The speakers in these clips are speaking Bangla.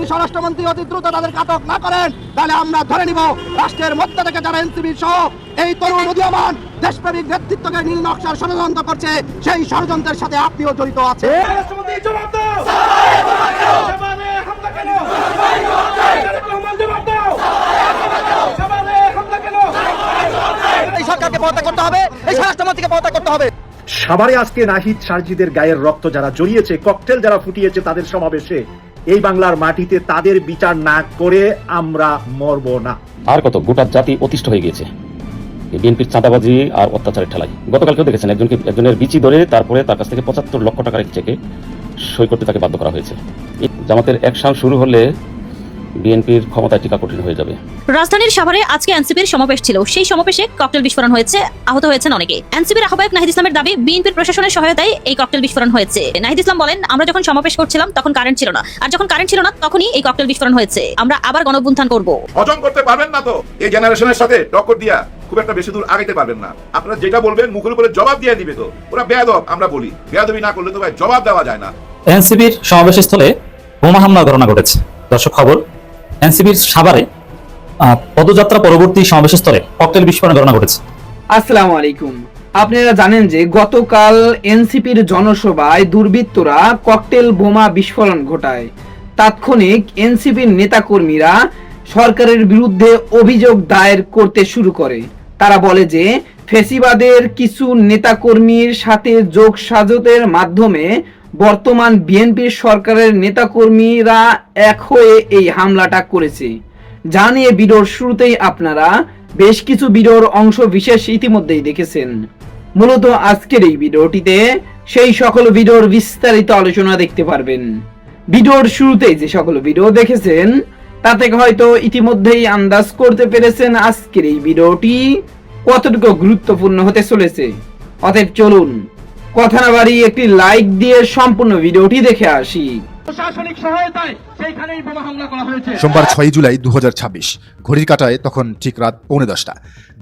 যদি স্বরাষ্ট্রমন্ত্রী অতি দ্রুত তাদেরকে আটক না করেন, তাহলে আমরা ধরে নিব রাষ্ট্রের মধ্যে থেকে যারা এনসিপি সহ এই তরুণ উদীয়মান দেশপ্রেমিক নেতৃত্বকে নীল নকশার ষড়যন্ত্র করছে, সেই ষড়যন্ত্রের সাথে আপনিও জড়িত আছেন। এই সরকারকে পদত্যাগ করতে হবে, এই স্বরাষ্ট্রমন্ত্রীকে পদত্যাগ করতে হবে। সাভারে আজকে নাহিদ সার্জিদের গায়ের রক্ত যারা জড়িয়েছে, ককটেল যারা ফুটিয়েছে তাদের সমাবেশে, এই বাংলার মাটিতে তাদের বিচার না করে আমরা মরব না। আর কত গোটা জাতি অতিষ্ঠ হয়ে গিয়েছে বিএনপির চাঁদাবাজি আর অত্যাচারের ঠেলায়। গতকালকেও দেখেছেন একজনের বিচি ধরে তারপরে তার কাছ থেকে 75 লক্ষ টাকার একটি চেকে সই করতে তাকে বাধ্য করা হয়েছে। জামাতের অ্যাকশন শুরু হলে বিএনপির ক্ষমতায় টিকা কঠিন হয়ে যাবে। রাজধানীর সাভারে আজকে এনসিপির সমাবেশ ছিল। সেই সমাবেশে ককটেল বিস্ফোরণ হয়েছে, আহত হয়েছেন অনেকে। এনসিপির আহ্বায়ক নাহিদ ইসলামের দাবি, বিএনপির প্রশাসনের সহায়তায় এই ককটেল বিস্ফোরণ হয়েছে। নাহিদ ইসলাম বলেন, আমরা যখন সমাবেশ করছিলাম তখন কারেন্ট ছিল না, আর যখন কারেন্ট ছিল না তখনই এই ককটেল বিস্ফোরণ হয়েছে। আমরা আবার গণঅভ্যুত্থান করব। হজম করতে পারবেন না তো এই জেনারেশনের সাথে টক্কর দিয়া খুব একটা বেশি দূর আগাইতে পারবেন না। আপনারা যেটা বলবেন মুখের উপরে জবাব দিয়ে দিবে তো ওরা বেয়াদব। আমরা বলি বেয়াদবি না করলে তো ভাই জবাব দেওয়া যায় না। এনসিপির সমাবেশস্থলে বোমা হামলার ঘটনা ঘটেছে। দর্শক খবর, এনসিপির সাভারে পদযাত্রা পরবর্তী সমাবেশস্থলে ককটেল বিস্ফোরণের ঘটনা ঘটেছে। আসসালামু আলাইকুম। আপনারা জানেন যে গতকাল এনসিপির জনসভায় দুর্বৃত্তরা ককটেল বোমা বিস্ফোরণ ঘটায়। তাৎক্ষণিক এনসিপির নেতাকর্মীরা সরকারের বিরুদ্ধে অভিযোগ দায়ের করতে শুরু করে। তারা বলে যে ফ্যাসিবাদের কিছু নেতাকর্মীর সাথে যোগসাজশের মাধ্যমে বর্তমান বিএনপির সরকারের নেতাকর্মীরা এক হয়ে এই হামলাটা করেছে। যা নিয়ে ভিডিওর শুরুতেই আপনারা বেশ কিছু ভিডিওর অংশ বিশেষ ইতিমধ্যেই দেখেছেন। মূলত আজকের এই ভিডিওটিতে সেই সকল ভিডিওর বিস্তারিত আলোচনা দেখতে পারবেন। ভিডিওর শুরুতেই যে সকল ভিডিও দেখেছেন তা থেকে হয়তো ইতিমধ্যেই আন্দাজ করতে পেরেছেন আজকের এই ভিডিওটি কতটুকু গুরুত্বপূর্ণ হতে চলেছে। অতএব চলুন কথা না বাড়িয়ে একটি লাইক দিয়ে সম্পূর্ণ ভিডিওটি দেখে আসি। প্রশাসনিক সহায়তায় সেইখানেই বোমা হামলা করা হয়েছে। সোমবার 6 জুলাই 2026 ঘড়ির কাঁটায় তখন ঠিক রাত 9:45।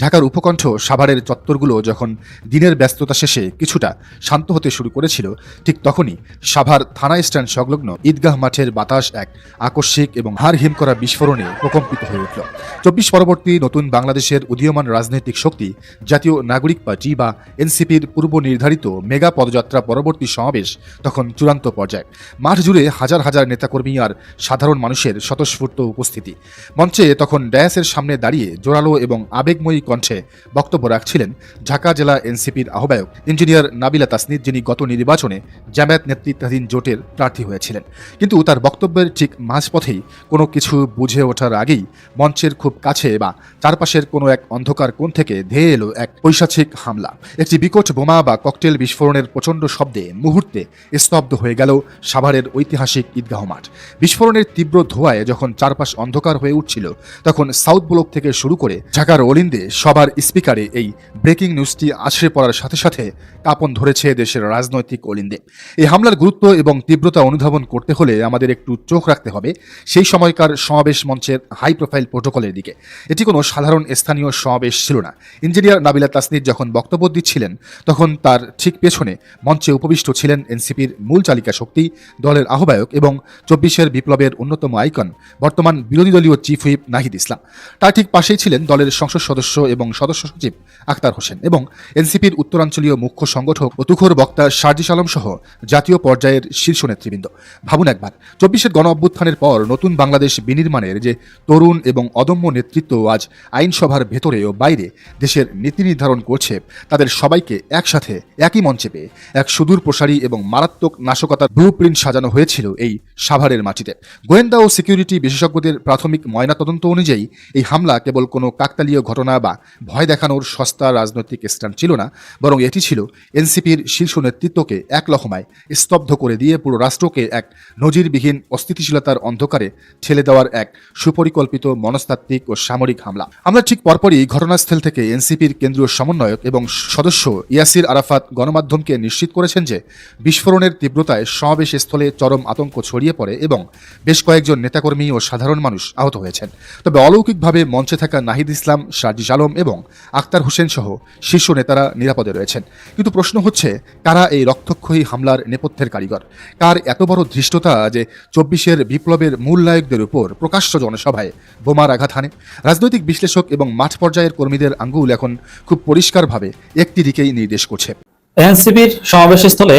ঢাকার উপকণ্ঠ সাভারের চত্বরগুলো যখন দিনের ব্যস্ততা শেষে কিছুটা শান্ত হতে শুরু করেছিল, ঠিক তখনই সাভার থানা স্ট্যান্ড সংলগ্ন ঈদগাহ মাঠের বাতাস এক আকস্মিক এবং হাড় হিম করা বিস্ফোরণে প্রকম্পিত হয়ে উঠল। 24 পরবর্তী নতুন বাংলাদেশের উদীয়মান রাজনৈতিক শক্তি জাতীয় নাগরিক পার্টি বা এনসিপির পূর্ব নির্ধারিত মেগা পদযাত্রা পরবর্তী সমাবেশ তখন চূড়ান্ত পর্যায়ে। মাঠ জুড়ে হাজার হাজার নেতাকর্মী আর সাধারণ মানুষের স্বতঃস্ফূর্ত উপস্থিতি। মঞ্চে তখন ডায়াসের সামনে দাঁড়িয়ে জোরালো এবং আবেগময়ী কণ্ঠে বক্তব্য রাখছিলেন ঢাকা জেলা এনসিপির আহ্বায়ক ইঞ্জিনিয়ার নাবিলা তাসনিদ, যিনি গত নির্বাচনে জামায়াত নেতৃত্বাধীন জোটের প্রার্থী হয়েছিলেন। কিন্তু তার বক্তব্যের ঠিক মাঝপথেই কোনো কিছু বুঝে ওঠার আগেই মঞ্চের খুব কাছে বা চারপাশের কোনো এক অন্ধকার কোণ থেকে ধেয়ে এলো এক পৈশাচিক হামলা। একটি বিকট বোমা বা ককটেল বিস্ফোরণের প্রচণ্ড শব্দে মুহূর্তে স্তব্ধ হয়ে গেল সাভারের ঐতিহাসিক ঈদগাহ মাঠ। বিস্ফোরণের তীব্র ধোঁয়ায় যখন চারপাশ অন্ধকার হয়ে উঠছিল, তখন সাউথ ব্লক থেকে শুরু করে ঢাকার অলিন্দে সবার স্পিকারে এই ব্রেকিং নিউজটি আছড়ে পড়ার সাথে সাথে কাঁপন ধরেছে দেশের রাজনৈতিক অলিন্দে। এই হামলার গুরুত্ব এবং তীব্রতা অনুধাবন করতে হলে আমাদের একটু চোখ রাখতে হবে সেই সময়কার সমাবেশ মঞ্চের হাই প্রোফাইল প্রোটোকলের দিকে। এটি কোনো সাধারণ স্থানীয় সমাবেশ ছিল না। ইঞ্জিনিয়ার নাবিলা তাসনিদ যখন বক্তব্য দিচ্ছিলেন, তখন তার ঠিক পেছনে মঞ্চে উপবিষ্ট ছিলেন এনসিপির মূল চালিকা শক্তি, দলের আহ্বায়ক এবং 24-এর বিপ্লবের অন্যতম আইকন, বর্তমান বিরোধী দলীয় চিফ হুইপ নাহিদ ইসলাম। তার ঠিক পাশেই ছিলেন দলের সংসদ সদস্য এবং সদস্য সচিব আক্তার হোসেন এবং এনসিপির উত্তরাঞ্চলীয় মুখ্য সংগঠক ও তুখোর বক্তা শারজিস আলম সহ জাতীয় পর্যায়ের শীর্ষ নেতৃবৃন্দ। ভাবুন একবার, 24-এর গণ অভ্যুত্থানের পর নতুন বাংলাদেশ বিনির্মাণের যে তরুণ এবং অদম্য নেতৃত্ব আজ আইনসভার ভেতরে ও বাইরে দেশের নীতি নির্ধারণ করছে, তাদের সবাইকে একসাথে একই মঞ্চে পেয়ে এক সুদূর প্রসারী এবং মারাত্মক নাশকতার ব্লু প্রিন্ট সাজানো হয়েছিল এই সাভারের মাটিতে। গোয়েন্দা ও সিকিউরিটি বিশেষজ্ঞদের প্রাথমিক ময়নাতদন্ত অনুযায়ী এই হামলা কেবল কোনো কাকতালীয় ঘটনা বা ভয় দেখানোর সস্তা রাজনৈতিক স্ট্যান্ড ছিল না, বরং এটি ছিল এনসিপির শীর্ষ নেতৃত্বকে এক লহমায় স্তব্ধ করে দিয়ে পুরো রাষ্ট্রকে এক নজিরবিহীন অস্থিতিশীলতার অন্ধকারে ঠেলে দেওয়ার এক সুপরিকল্পিত মনস্তাত্ত্বিক ও সামরিক হামলা। আমরা ঠিক পরপরই ঘটনাস্থল থেকে এনসিপির কেন্দ্রীয় সমন্বয়ক এবং সদস্য ইয়াসির আরাফাত গণমাধ্যমকে নিশ্চিত করেছেন যে বিস্ফোরণের তীব্রতায় সমাবেশ স্থলে চরম আতঙ্ক ছড়িয়ে পড়ে এবং বেশ কয়েকজন নেতাকর্মী ও সাধারণ মানুষ আহত হয়েছেন। তবে অলৌকিকভাবে মঞ্চে থাকা নাহিদ ইসলাম, সার্জিস আলম এবং আক্তার হোসেন সহ শীর্ষ নেতারা নিরাপদে রয়েছেন। কিন্তু প্রশ্ন হচ্ছে, কারা এই রক্তক্ষয়ী হামলার নেপথ্যের কারিগর? কার এত বড় ধৃষ্টতা যে 24-এর বিপ্লবের মূল নায়কদের উপর প্রকাশ্য জনসভায় বোমার আঘাত হানে? রাজনৈতিক বিশ্লেষক এবং মাঠ পর্যায়ের কর্মীদের আঙ্গুল এখন খুব পরিষ্কারভাবে একটি দিকেই নির্দেশ করছে। এনসিপির সমাবেশস্থলে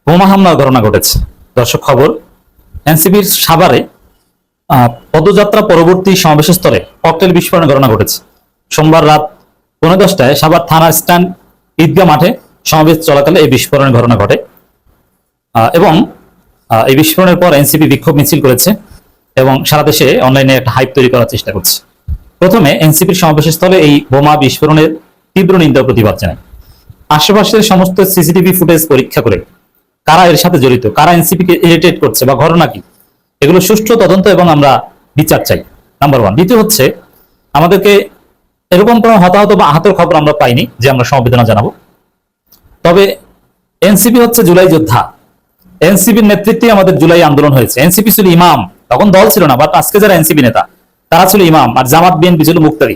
বোমা হামলার ঘটনা ঘটেছে। দর্শক খবর, এনসিপির সাভারে পদযাত্রা পরবর্তী সমাবেশস্থলে ককটেল বিস্ফোরণের ঘটনা ঘটেছে। সোমবার রাত 10:15টায় সাভার থানা স্ট্যান্ড ঈদগাহ মাঠে সমাবেশ চলাকালে এই বিস্ফোরণের ঘটনা ঘটে এবং এই বিস্ফোরণের পর এনসিপি বিক্ষোভ মিছিল করেছে এবং সারা দেশে অনলাইনে একটা হাইপ তৈরি করার চেষ্টা করছে। প্রথমে এনসিপির সমাবেশস্থলে এই বোমা বিস্ফোরণের তীব্র নিন্দা ও প্রতিবাদ জানায়। আশেপাশের সমস্ত সিসিটিভি ফুটেজ পরীক্ষা করে কারা এর সাথে জড়িত, কারা এনসিপিকে ইরিটেট করছে বা ঘটনা কি, এগুলো সুষ্ঠু তদন্ত এবং আমরা বিচার চাই, নাম্বার 1। দ্বিতীয় হচ্ছে, আমাদেরকে এরকম কোনো হতাহত বা আহতের খবর আমরা পাইনি যে আমরা সমবেদনা জানাবো। তবে এনসিপি হচ্ছে জুলাই যোদ্ধা, এনসিপির নেতৃত্বে আমাদের জুলাই আন্দোলন হয়েছে। এনসিপি ছিল ইমাম, তখন দল ছিল না, বাট আজকে যারা এনসিপি নেতা তারা ছিল ইমাম, আর জামাত বিএনপি ছিল মুক্তারি।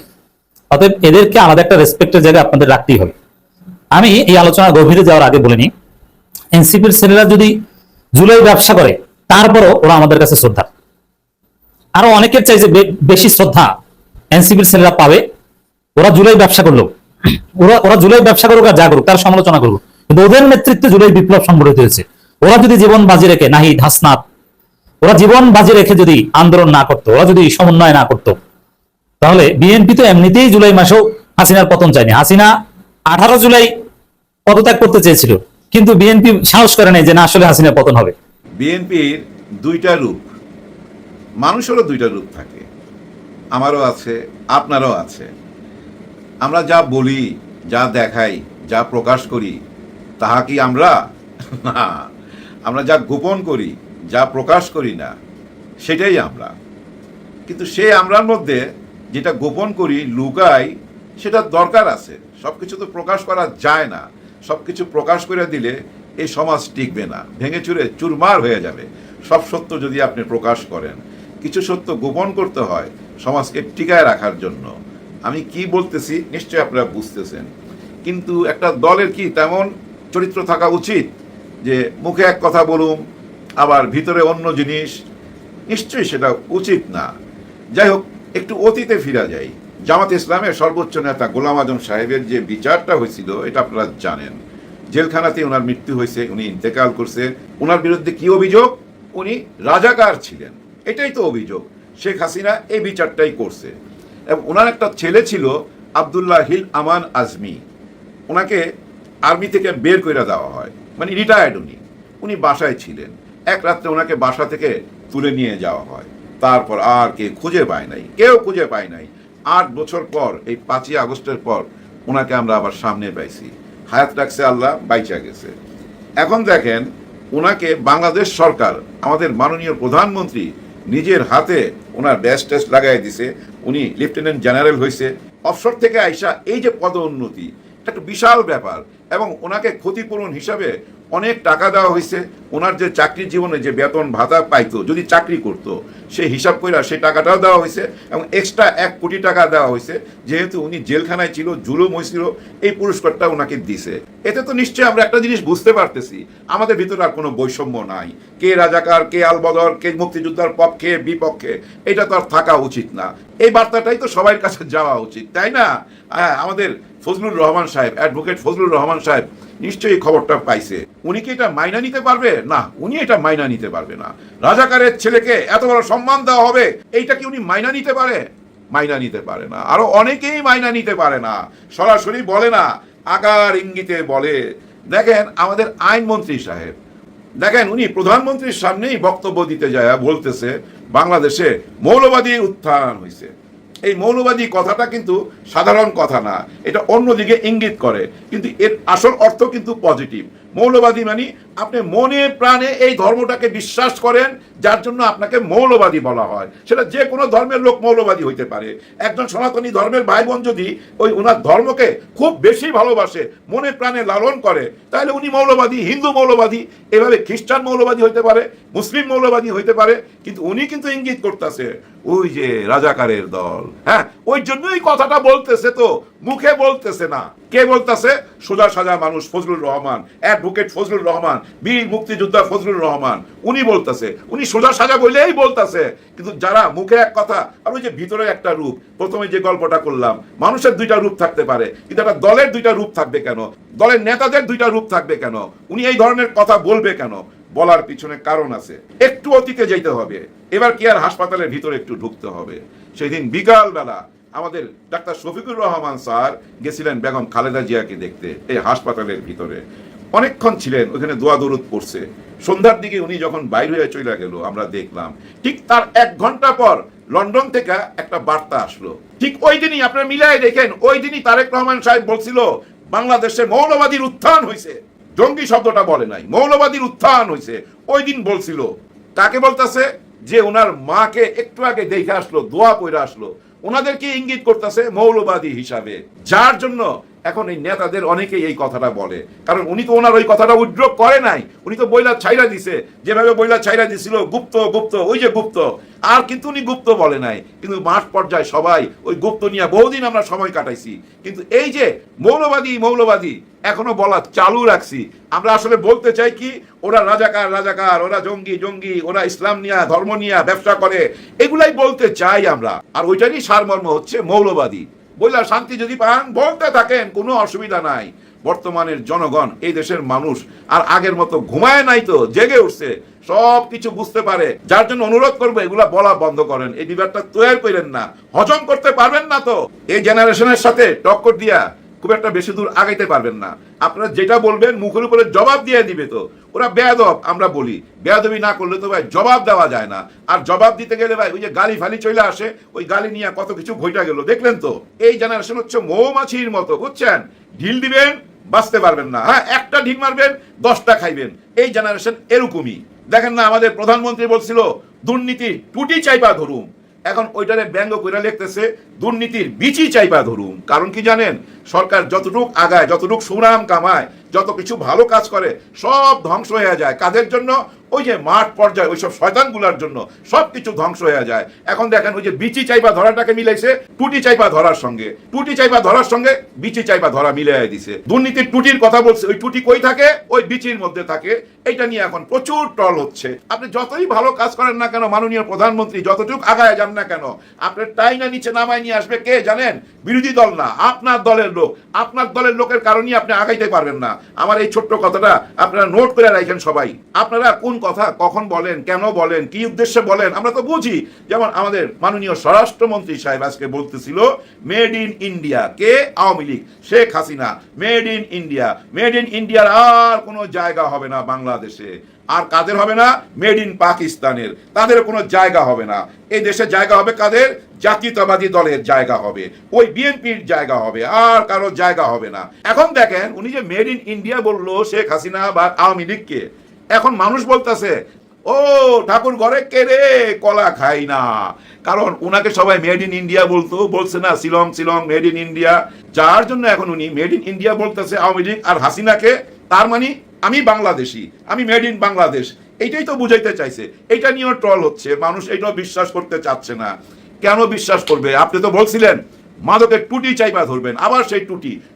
অতএব এদেরকে আলাদা একটা রেসপেক্টের জায়গায় আপনাদের রাখতেই হবে। আমি এই আলোচনা গভীরে যাওয়ার আগে বলে নিই, এনসিপির ছেলেরা যদি জুলাই ব্যবসা করে তারপরও ওরা আমাদের কাছে শ্রদ্ধা, আরো অনেকের চাই যে বেশি শ্রদ্ধা এনসিপির ছেলেরা পাবে। ওরা জুলাই ব্যবসা করলো, ওরা জুলাই ব্যবসা করুক আর যা করুক, তার সমালোচনা করুক, কিন্তু ওদের নেতৃত্বে জুলাই বিপ্লব সংগঠিত হয়েছে। ওরা যদি জীবন বাজি রেখে, নাহিদ, হাসনাত, ওরা জীবন বাজি রেখে যদি আন্দোলন না করতো, ওরা যদি সমন্বয় না করতো, তাহলে বিএনপি তো এমনিতেই জুলাই মাসেও হাসিনার পতন চায়নি। হাসিনা 18 জুলাই পদত্যাগ করতে চেয়েছিল, কিন্তু বিএনপি সাহস করে নাই যে না, আসলে হাসিনার পতন হবে। বিএনপির দুইটা রূপ, মানুষেরও দুইটা রূপ থাকে, আমারও আছে, আপনারও আছে। আমরা যা বলি, যা দেখাই, যা প্রকাশ করি, তাহা কি আমরা? না, আমরা যা গোপন করি, যা প্রকাশ করি না, সেটাই আমরা। কিন্তু সে আমরার মধ্যে যেটা গোপন করি, লুকাই, সেটা দরকার আছে। সবকিছু তো প্রকাশ করা যায় না। সবকিছু প্রকাশ করে দিলে এই সমাজ টিকবে না, ভেঙে চুরে চুরমার হয়ে যাবে। সব সত্য যদি আপনি প্রকাশ করেন, কিছু সত্য গোপন করতে হয় সমাজকে টিকায় রাখার জন্য। আমি কি বলতেছি নিশ্চয়ই আপনারা বুঝতেছেন। কিন্তু একটা দলের কি তেমন চরিত্র থাকা উচিত যে মুখে এক কথা বলুম আবার ভিতরে অন্য জিনিস? নিশ্চয়ই সেটা উচিত না। যাই হোক, একটু অতীতে ফিরা যাই। জামাত ইসলামের সর্বোচ্চ নেতা গোলাম আজম সাহেবের যে বিচারটা হয়েছিল, এটা আপনারা জানেন। জেলখানাতে ওনার মৃত্যু হয়েছে, উনি ইন্তেকাল করছে। ওনার বিরুদ্ধে কি অভিযোগ? উনি রাজাকার ছিলেন, এটাই তো অভিযোগ। শেখ হাসিনা এই বিচারটাই করছে। এবং ওনার একটা ছেলে ছিল আবদুল্লাহ হিল আমান আজমি, ওনাকে আর্মি থেকে বের করে দেওয়া হয়, মানে রিটায়ার্ড। উনি বাসায় ছিলেন। এক রাত্রে ওনাকে বাসা থেকে তুলে নিয়ে যাওয়া হয়। তারপর আর কে খুঁজে পায় নাই, কেউ খুঁজে পায় নাই। 8 বছর পর, এই 5ই আগস্টের পর ওনাকে আমরা আবার সামনে পাইছি। হায়াত রাখছে আল্লাহ, বাইচা গেছে। এখন দেখেন, ওনাকে বাংলাদেশ সরকার, আমাদের মাননীয় প্রধানমন্ত্রী নিজের হাতে ওনার ব্যাজ টেস্ট লাগাই দিছে। উনি লেফটেন্যান্ট জেনারেল হয়েছে। অফশোর থেকে আইসা এই যে পদোন্নতি, এটা একটা বিশাল ব্যাপার। এবং ওনাকে ক্ষতিপূরণ হিসাবে অনেক টাকা দেওয়া হয়েছে। ওনার যে চাকরির জীবনে যে বেতন ভাতা পাইতো যদি চাকরি করতো, সে হিসাব করে সেই টাকাটাও দেওয়া হয়েছে এবং এক্সট্রা 1 কোটি টাকা দেওয়া হয়েছে। যেহেতু উনি জেলখানায় ছিল, জুলুম হয়েছিল, এই পুরস্কারটা ওনাকে দিছে। এতে তো নিশ্চয়ই আমরা একটা জিনিস বুঝতে পারতেছি, আমাদের ভিতরে আর কোনো বৈষম্য নাই। কে রাজাকার, কে আলবদর, কে মুক্তিযোদ্ধার পক্ষে বিপক্ষে, এটা তো আর থাকা উচিত না। এই বার্তাটাই তো সবার কাছে যাওয়া উচিত, তাই না? আমাদের ফজলুর রহমান সাহেব, অ্যাডভোকেট ফজলুর রহমান সাহেব নিশ্চয়ই খবরটা পাইছে। উনি কি এটা মাইনা নিতে পারবে? না, উনি এটা মাইনা নিতে পারবে না। রাজাকারের ছেলেকে এত বড় সম্মান দেওয়া হবে, এইটা কি উনি মাইনা নিতে পারে? মাইনা নিতে পারে না। আরো অনেকেই মাইনা নিতে পারে না, সরাসরি বলে না, আকার ইঙ্গিতে বলে। দেখেন আমাদের আইনমন্ত্রী সাহেব, দেখেন উনি প্রধানমন্ত্রীর সামনেই বক্তব্য দিতে যায়, বলতেছে বাংলাদেশে মৌলবাদী উত্থান হয়েছে। এই মৌলবাদী কথাটা কিন্তু সাধারণ কথা না, এটা অন্যদিকে ইঙ্গিত করে, কিন্তু এর আসল অর্থ কিন্তু পজিটিভ। মৌলবাদী মানে আপনি মনে প্রাণে এই ধর্মটাকে বিশ্বাস করেন, যার জন্য আপনাকে মৌলবাদী বলা হয়। সেটা যে কোনো ধর্মের লোক মৌলবাদী হইতে পারে। একজন সনাতনী ধর্মের ভাই বোন যদি ওই ওনার ধর্মকে খুব বেশি ভালোবাসে, মনে প্রাণে লালন করে, তাহলে উনি মৌলবাদী, হিন্দু মৌলবাদী, এভাবে খ্রিস্টান মৌলবাদী হইতে পারে, মুসলিম মৌলবাদী হইতে পারে। কিন্তু উনি কিন্তু ইঙ্গিত করতেছে ওই যে রাজাকারের দল, হ্যাঁ, ওই জন্যই কথাটা বলতেছে, তো মুখে বলতেছে না। কে বলতেছে? সোজা সাজা মানুষ ফজলুর রহমান, অ্যাডভোকেট ফজলুর রহমান, বীর মুক্তিযোদ্ধা ফজলুর রহমান, উনি বলতেছে, উনি সোজা সাজা বলেই বলতেছে। কিন্তু যারা মুখে এক কথা আর ওই যে ভিতরে একটা রূপ, প্রথমে যে গল্পটা করলাম, মানুষের দুইটা রূপ থাকতে পারে, কিন্তু একটা দলের দুইটা রূপ থাকবে কেন? দলের নেতাদের দুইটা রূপ থাকবে কেন? উনি এই ধরনের কথা বলবে কেন? বলার পিছনে কারণ আছে। একটু অতীতে যেতে হবে, এবার কি আর হাসপাতালের ভিতরে একটু ঢুকতে হবে। সেদিন বিকাল বেলা আমাদের ডাক্তার শফিকুর রহমান স্যার গেছিলেন বেগম খালেদা জিয়াকে দেখতে এই হাসপাতালের ভিতরে। অনেকক্ষণ ছিলেন ওখানে, দোয়া দরুদ পড়ছে। সন্ধ্যার দিকে উনি যখন বাইরে হয়ে চলে গেল, আমরা দেখলাম ঠিক তার 1 ঘন্টা পর লন্ডন থেকে একটা বার্তা আসলো। ঠিক ওই দিনই, আপনারা মিলাই দেখেন, ওই দিনই তারেক রহমান সাহেব বলছিল বাংলাদেশে মৌলবাদীর উত্থান হয়েছে। জঙ্গি শব্দটা বলে নাই, মৌলবাদীর উত্থান হয়েছে ওই দিন বলছিল। কাকে বলতেছে? যে ওনার মাকে একটু আগে দেখে আসলো, দোয়া পড়ে আসলো, ওনাদেরকে ইঙ্গিত করতেছে মৌলবাদী হিসাবে। যার জন্য এখন এই নেতাদের অনেকেই এই কথাটা বলে, কারণ উনি তো ওনার ওই কথাটা উইথড্র করে নাই, উনি তো বইলা ছাইরা দিছে, যেভাবে বইলা ছাইরা দিছিল গুপ্ত গুপ্ত, ওই যে গুপ্ত, আর কিন্তু উনি গুপ্ত বলে নাই। কিন্তু মাঠ পর্যায়ে সবাই ওই গুপ্ত নিয়ে বহুদিন আমরা সময় কাটাইছি। কিন্তু এই যে মৌলবাদী মৌলবাদী এখনো বলা চালু রাখছি। আমরা আসলে বলতে চাই কি, ওরা রাজাকার রাজাকার, ওরা জঙ্গি জঙ্গি, ওরা ইসলাম নিয়ে ধর্ম নিয়ে ব্যবসা করে, এগুলাই বলতে চাই আমরা। আর ওইটারই সারমর্ম হচ্ছে মৌলবাদী। বললা শান্তি যদি পান বলতে থাকেন, কোনো অসুবিধা নাই। বর্তমানের জনগণ, এই দেশের মানুষ আর আগের মতো ঘুমায় নাই, তো জেগে উঠছে, সব কিছু বুঝতে পারে। যার জন্য অনুরোধ করবো এগুলা বলা বন্ধ করেন, এই বিবাদটা তৈরি করেন না, হজম করতে পারবেন না তো এই জেনারেশনের সাথে টক্কর দিয়া খুব একটা বেশি দূর আগাইতে পারবেন না। আপনারা যেটা বলবেন মুখের উপরে জবাব দিয়ে দিবে। তো ওরা বেয়াদব, আমরা বলি বেয়াদবি না করলে তো ভাই জবাব দেওয়া যায় না। আর জবাব দিতে গেলে ভাই ওই যে গালি ফালি চলে আসে, ওই গালি নিয়ে কত কিছু ঘটা গেল, দেখলেন তো। এই জেনারেশন হচ্ছে মৌমাছির মতো, বুঝছেন? ঢিল দিবেন, বাঁচতে পারবেন না, হ্যাঁ, একটা ঢিল মারবেন 10টা খাইবেন। এই জেনারেশন এরকমই। দেখেন না, আমাদের প্রধানমন্ত্রী বলছিল দুর্নীতির টুটি চাইপা ধরুম, এখন ওইটারে ব্যঙ্গ করে লিখতেছে দুর্নীতির বিচি চাইপা ধরুম। কারণ কি জানেন? সরকার যতটুক আগায়, যতটুক সুনাম কামায়, যত কিছু ভালো কাজ করে, সব ধ্বংস হয়ে যায়। কাদের জন্য? ওই যে মাঠ পর্যায়ে ওইসব শয়তানগুলার জন্য সবকিছু ধ্বংস হয়ে যায়। এখন দেখেন ওই যে বিচি চাইপা ধরাটাকে মিলাইছে টুটি চাইপা ধরার সঙ্গে, টুটি চাইপা ধরার সঙ্গে বিচি চাইপা ধরা মিলাই দিছে। দুর্নীতির টুটির কথা বলছে, ওই টুটি কই থাকে? ওই বিচির মধ্যে থাকে। এটা নিয়ে এখন প্রচুর টল হচ্ছে। আপনি যতই ভালো কাজ করেন না কেন, মাননীয় প্রধানমন্ত্রী যতটুক আগায় যান না কেন, আপনার টাইনা নিচে নামায় নিয়ে আসবে কে জানেন? বিরোধী দল না, আপনার দলের লোক। আপনার দলের লোকের কারণেই আপনি আগাইতে পারবেন না। আমার এই ছোট্ট কথাটা আপনারা নোট করে রাখেন সবাই। আপনারা কোন কথা কখন বলেন, কেন বলেন, কি উদ্দেশ্যে বলেন, আমরা তো বুঝি। যেমন আমাদের মাননীয় স্বরাষ্ট্রমন্ত্রী সাহেব আজকে বলতেছিল made in India. K? Awami League, Sheikh Hasina. Made in India, made in ইন্ডিয়ার আর কোনো জায়গা হবে না বাংলাদেশে। আর কাদের হবে না? মেড ইন পাকিস্তানের, তাদের কোনো জায়গা হবে না। এই দেশে জায়গা হবে কাদের? জাতীয়তাবাদী দলের জায়গা হবে, ওই বিএনপির জায়গা হবে, আর কারো জায়গা হবে না। এখন দেখেন উনি যে মেড ইন ইন্ডিয়া বললো শেখ হাসিনা বা আওয়ামী লীগকে, এখন মানুষ বলতেছে ও ঠাকুর ঘরে কে রে কলা খাই না। কারণ উনাকে সবাই মেড ইন ইন্ডিয়া বলছে না, Shillong Shillong made in India. যার জন্য এখন উনি মেড ইন ইন্ডিয়া বলতেছে আওয়ামী লীগ আর হাসিনাকে। তার মানে আমি বাংলাদেশি, আমি মেড ইন বাংলাদেশ, এইটাই তো বুঝাইতে চাইছে। এটা নিয়েও ট্রল হচ্ছে, মানুষ এইটাও বিশ্বাস করতে চাচ্ছে না। কেন বিশ্বাস করবে? আপনি তো বলছিলেন মাদকের টুটি চাইপা ধরবেন, আবার সেই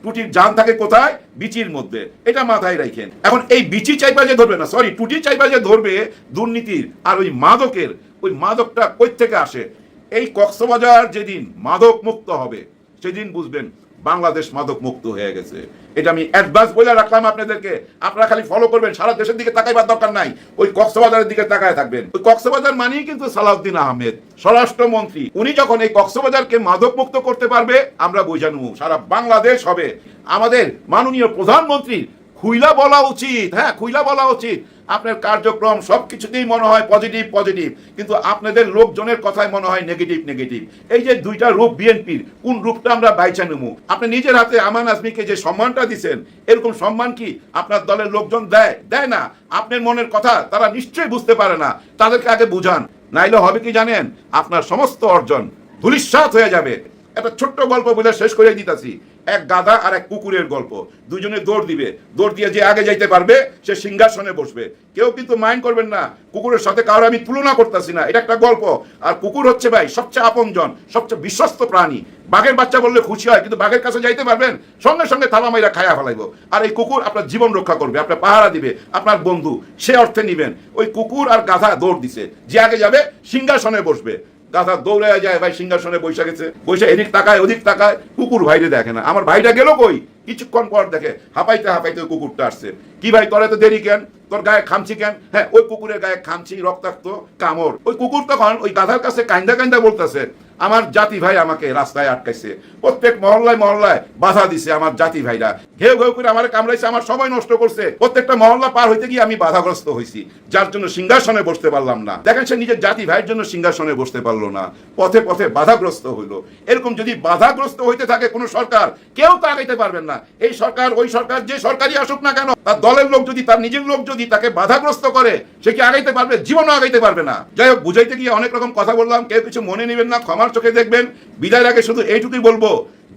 টুটির জান থাকে কোথায়? বিচির মধ্যে। এটা মাথায় রাখেন। এখন এই বিচি চাইপা যে ধরবে না, সরি, টুটি চাইপা যে ধরবে দুর্নীতির আর ওই মাদকের, ওই মাদকটা কই থেকে আসে? এই কক্সবাজার যেদিন মাদক মুক্ত হবে সেদিন বুঝবেন বাংলাদেশ মাদক মুক্ত হয়ে গেছে। এটা আমি অ্যাডভান্স বলে রাখলাম আপনাদেরকে। আপনারা খালি ফলো করবেন, সারা দেশের দিকে তাকাইবার দরকার নাই, ওই কক্সবাজারের দিকে তাকায় থাকবেন। ওই কক্সবাজার মানেই কিন্তু সালাউদ্দিন আহমেদ স্বরাষ্ট্রমন্ত্রী। উনি যখন এই কক্সবাজারকে মাদক মুক্ত করতে পারবে, আমরা বুঝানো সারা বাংলাদেশ হবে। আমাদের মাননীয় প্রধানমন্ত্রীর খুইলা বলা উচিত, হ্যাঁ খুইলা বলা উচিত। আপনার কার্যক্রম সবকিছুতেই মনে হয় পজিটিভ পজিটিভ, কিন্তু আপনাদের লোকজনের কথায় মনে হয় নেগেটিভ নেগেটিভ। এই যে দুইটা রূপ বিএনপির, কোন রূপটা আমরা বাইচা নেবো? আপনি নিজের হাতে আমান আজমিকে যে সম্মানটা দিচ্ছেন, এরকম সম্মান কি আপনার দলের লোকজন দেয়? দেয় না। আপনার মনের কথা তারা নিশ্চয়ই বুঝতে পারে না, তাদেরকে আগে বুঝান, নাইলে হবে কি জানেন, আপনার সমস্ত অর্জন ধূলিসাৎ হয়ে যাবে। একটা ছোট্ট গল্প বলে শেষ করে দিতেছি। এক গাধা আর এক কুকুরের গল্প। দুজনে দৌড় দিবে, দৌড় দিয়ে যে আগে যাইতে পারবে সে সিংহাসনে বসবে। কেউ কিন্তু মাইন্ড করবেন না, কুকুরের সাথে কারোর আমি তুলনা করতেছি না, এটা একটা গল্প। আর কুকুর হচ্ছে ভাই সবচেয়ে আপনজন, সবচেয়ে বিশ্বস্ত প্রাণী। বাঘের বাচ্চা বললে খুশি হয়, কিন্তু বাঘের কাছে যাইতে পারবেন, সঙ্গে সঙ্গে থালা মাইরা খায়া ফেলাইব। আর এই কুকুর আপনার জীবন রক্ষা করবে, আপনার পাহারা দিবে, আপনার বন্ধু, সে অর্থে নিবেন। ওই কুকুর আর গাধা দৌড় দিছে, যে আগে যাবে সিংহাসনে বসবে। গাধা দৌড়ে যায়, ভাই সিংহাসনে বসে গেছে, বসে এদিক তাকায় ওদিক তাকায়, কুকুর ভাইরে দেখে না। আমার ভাইটা গেল কই? কিছুক্ষণ পর দেখে হাঁপাইতে হাঁপাইতে ওই কুকুরটা আসছে। কি ভাই তোর এত দেরি কেন? তোর গায়ে খামছি কেন? হ্যাঁ, ওই কুকুরের গায়ে খামছি, রক্তাক্ত কামড়। ওই কুকুর তখন ওই গাধার কাছে কাইন্দা কাইন্দা বলতেছে, আমার জাতি ভাই আমাকে রাস্তায় আটকাইছে, প্রত্যেক মহল্লায় মহল্লায় বাধা দিছে, আমার জাতি ভাইরা ঘেউ ঘেউ করে আমার কামড়াইছে, আমার সময় নষ্ট করছে, প্রত্যেকটা মহল্লা পার হইতে গিয়ে আমি বাধাগ্রস্ত হয়েছি, যার জন্য সিংহাসনে বসতে পারলাম না। দেখেন, সে নিজের জাতি ভাইয়ের জন্য সিংহাসনে বসতে পারলো না, পথে পথে বাধাগ্রস্ত হইলো। এরকম যদি বাধাগ্রস্ত হইতে থাকে কোনো সরকার, কেউ তো আগাইতে পারবেন না। এই সরকার ওই সরকার যে সরকারই আসুক না কেন, তার দলের লোক যদি, তার নিজের লোক যদি তাকে বাধাগ্রস্ত করে, সে কি আগাইতে পারবে? জীবনও আগাইতে পারবে না। যাই হোক, বুঝাইতে গিয়ে অনেক রকম কথা বললাম, কেউ কিছু মনে নেবেন না, ক্ষমার চোখে দেখবেন। বিদায়ের আগে শুধু এইটুকুই বলবো,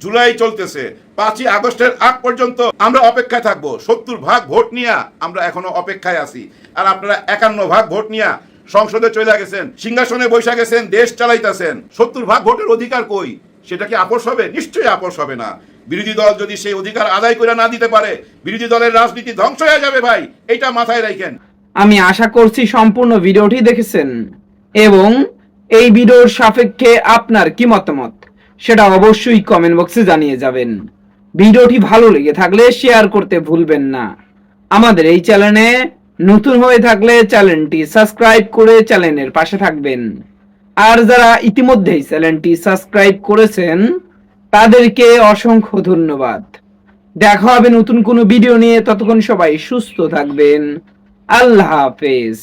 জুলাই চলতেছে, 5ই আগস্টের আগ পর্যন্ত আমরা অপেক্ষায় থাকবো। 70% ভোট নিয়ে আমরা এখনো অপেক্ষায় আছি। আর আপনারা 51% ভোট নিয়ে সংসদে চলে গেছেন, সিংহাসনে বসে গেছেন, দেশ চালাইতেছেন। 70% ভোটের অধিকার কই? সেটা কি আপোষ হবে? নিশ্চয়ই আপোষ হবে না। বিরোধী দল যদি সেই অধিকার আদায় করে না দিতে পারে, বিরোধী দলের রাজনীতি ধ্বংস হয়ে যাবে ভাই, এটা মাথায় রাখেন। আমি আশা করছি সম্পূর্ণ ভিডিওটি দেখেছেন এবং এই ভিডিওর সাপেক্ষে আপনার কি মতামত সেটা অবশ্যই কমেন্ট বক্সে জানিয়ে যাবেন। ভিডিওটি ভালো লেগে থাকলে শেয়ার করতে ভুলবেন না। আমাদের এই চ্যানেলে নতুন হয়ে থাকলে চ্যানেলটি সাবস্ক্রাইব করে চ্যানেলের পাশে থাকবেন। আর যারা ইতিমধ্যেই চ্যানেলটি সাবস্ক্রাইব করেছেন তাদেরকে অসংখ্য ধন্যবাদ। দেখা হবে নতুন কোনো ভিডিও নিয়ে, ততক্ষণ সবাই সুস্থ থাকবেন। আল্লাহ হাফেজ।